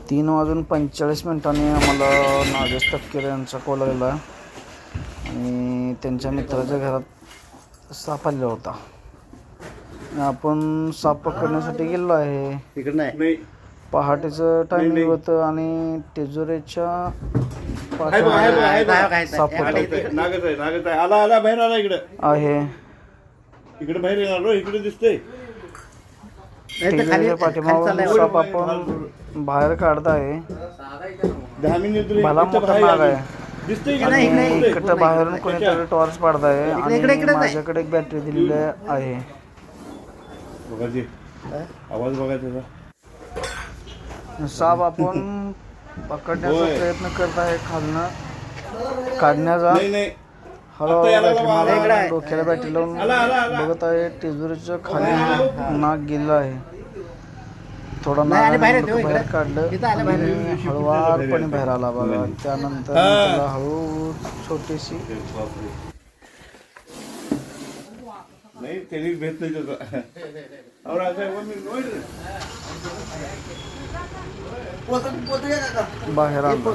3:45 आम्हाला नागेश तपकिरे यांचा कॉल आलेला आहे आणि त्यांच्या मित्राच्या घरात साप आलेला होता. आपण साप पकडण्यासाठी गेलो आहे. तिकडे नाही पहाटेचं टायमिंग होतं आणि तेजुरेच्या साप आला बाहेर आला इकडे आहे. इकडे बाहेर येणार इकडे दिसतंय. तेजुरेच्या पाठीमागून साप आपण बाहेर काढत आहे. 10 मिनिट भला मोठा नाग आहे. दिसतंय आणि इकडं बाहेरून कोणीतरी टॉर्च पाडत आहे आणि माझ्याकडे एक बॅटरी दिलेली आहे. बघा आवाज बघा त्याचा. साप आपण पकडण्याचा प्रयत्न करत आहे. खालनं काढण्याचा हळूहळू डोक्याला बॅटरी लावून बघत आहे. तेजुरीच्या खाली नाग गेलेला आहे. थोडा नाग बाहेर काढलं आणि हळूवारपणे बाहेर आला बघा. त्यानंतर त्याला हळू छोटीशी नाही त्यांनी भेट नाही त्याचा. बाहेर आला.